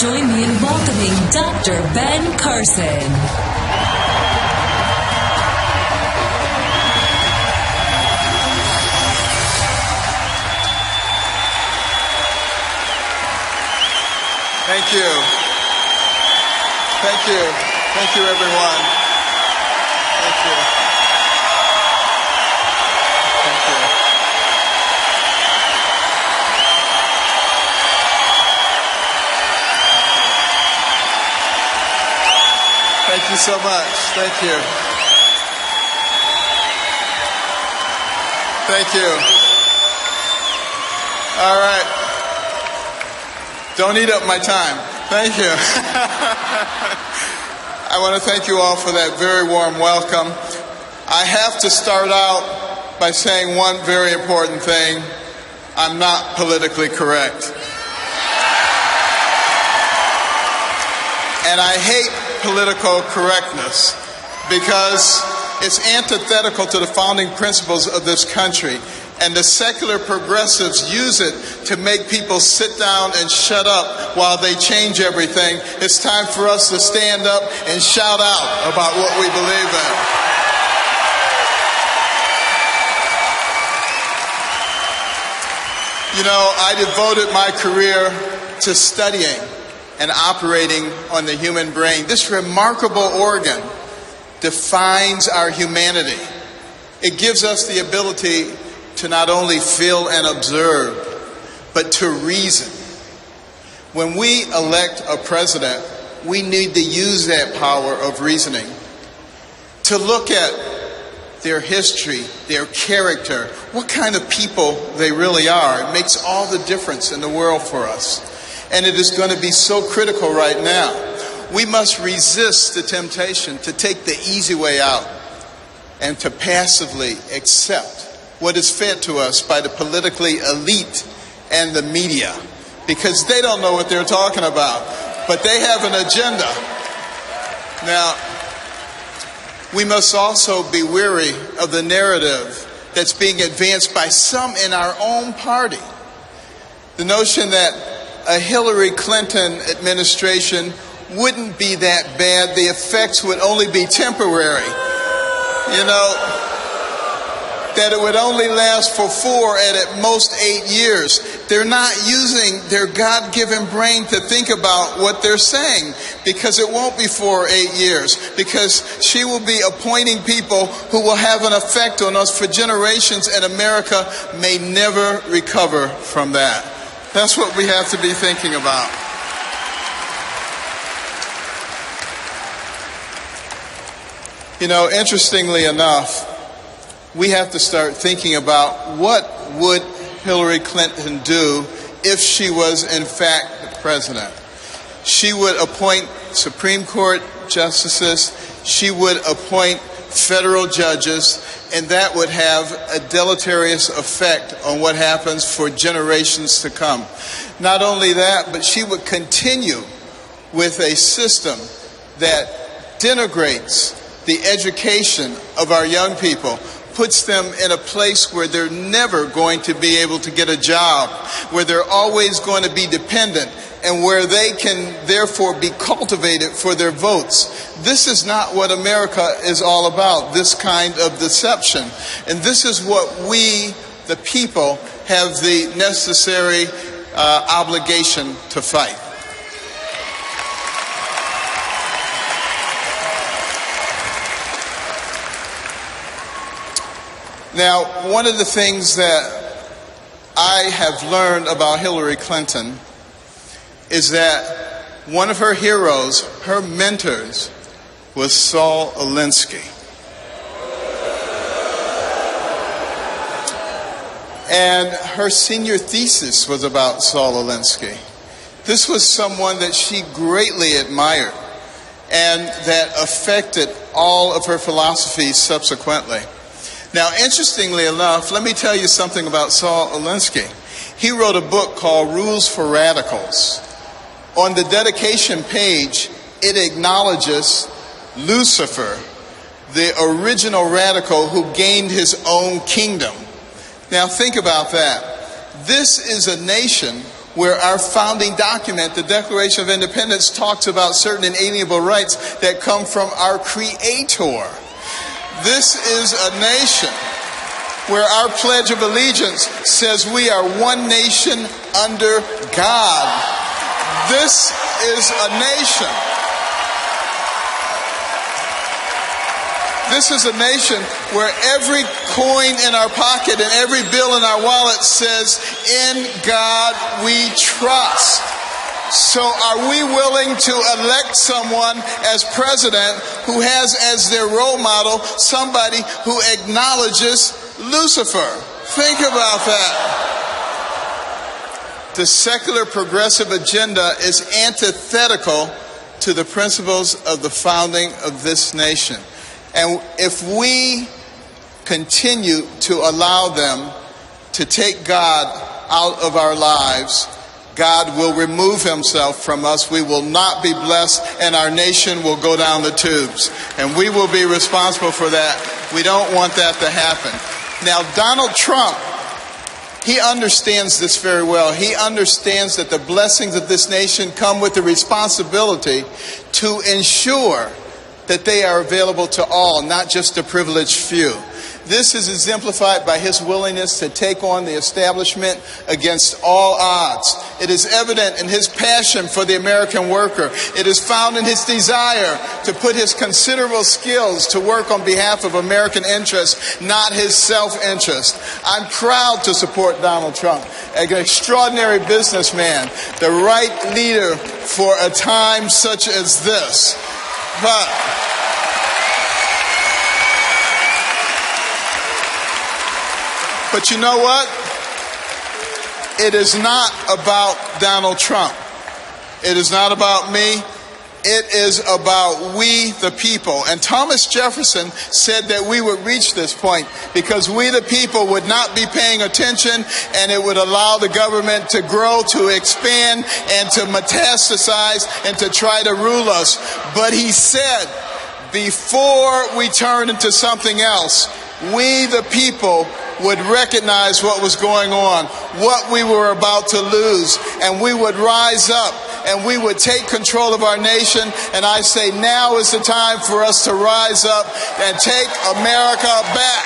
Join me in welcoming Dr. Ben Carson. Thank you. Thank you. Thank you, everyone. Thank you. Thank you. Thank you so much. Thank you. Thank you. All right. Don't eat up my time. Thank you. I want to thank you all for that very warm welcome. I have to start out by saying one very important thing. I'm not politically correct. And I hate political correctness because it's antithetical to the founding principles of this country. And the secular progressives use it to make people sit down and shut up while they change everything. It's time for us to stand up and shout out about what we believe in. You know, I devoted my career to studying and operating on the human brain. This remarkable organ defines our humanity. It gives us the ability to not only feel and observe, but to reason. When we elect a president, we need to use that power of reasoning to look at their history, their character, what kind of people they really are. It makes all the difference in the world for us. And it is going to be so critical right now. We must resist the temptation to take the easy way out and to passively accept what is fed to us by the politically elite and the media, because they don't know what they're talking about, but they have an agenda. Now, we must also be weary of the narrative that's being advanced by some in our own party. The notion that a Hillary Clinton administration wouldn't be that bad, the effects would only be temporary. You know, that it would only last for 4 and at most 8 years. They're not using their God-given brain to think about what they're saying, because it won't be 4 or 8 years, because she will be appointing people who will have an effect on us for generations, and America may never recover from that. That's what we have to be thinking about. You know, interestingly enough, we have to start thinking about what would Hillary Clinton do if she was in fact the president. She would appoint Supreme Court justices, she would appoint federal judges, and that would have a deleterious effect on what happens for generations to come. Not only that, but she would continue with a system that denigrates the education of our young people, puts them in a place where they're never going to be able to get a job, where they're always going to be dependent, and where they can therefore be cultivated for their votes. This is not what America is all about, this kind of deception. And this is what we, the people, have the necessary obligation to fight. Now, one of the things that I have learned about Hillary Clinton is that one of her heroes, her mentors, was Saul Alinsky. And her senior thesis was about Saul Alinsky. This was someone that she greatly admired and that affected all of her philosophies subsequently. Now, interestingly enough, let me tell you something about Saul Alinsky. He wrote a book called Rules for Radicals. On the dedication page, it acknowledges Lucifer, the original radical who gained his own kingdom. Now, think about that. This is a nation where our founding document, the Declaration of Independence, talks about certain inalienable rights that come from our Creator. This is a nation where our Pledge of Allegiance says we are one nation under God. This is a nation. This is a nation where every coin in our pocket and every bill in our wallet says, "In God we trust." So are we willing to elect someone as president who has as their role model somebody who acknowledges Lucifer? Think about that. The secular progressive agenda is antithetical to the principles of the founding of this nation. And if we continue to allow them to take God out of our lives, God will remove himself from us. We will not be blessed, and our nation will go down the tubes. And we will be responsible for that. We don't want that to happen. Now, Donald Trump, he understands this very well. He understands that the blessings of this nation come with the responsibility to ensure that they are available to all, not just the privileged few. This is exemplified by his willingness to take on the establishment against all odds. It is evident in his passion for the American worker. It is found in his desire to put his considerable skills to work on behalf of American interests, not his self-interest. I'm proud to support Donald Trump, an extraordinary businessman, the right leader for a time such as this. But you know what? It is not about Donald Trump. It is not about me. It is about we, the people. And Thomas Jefferson said that we would reach this point because we, the people, would not be paying attention, and it would allow the government to grow, to expand, and to metastasize, and to try to rule us. But he said, before we turn into something else, we, the people, would recognize what was going on, what we were about to lose, and we would rise up and we would take control of our nation. And I say now is the time for us to rise up and take America back.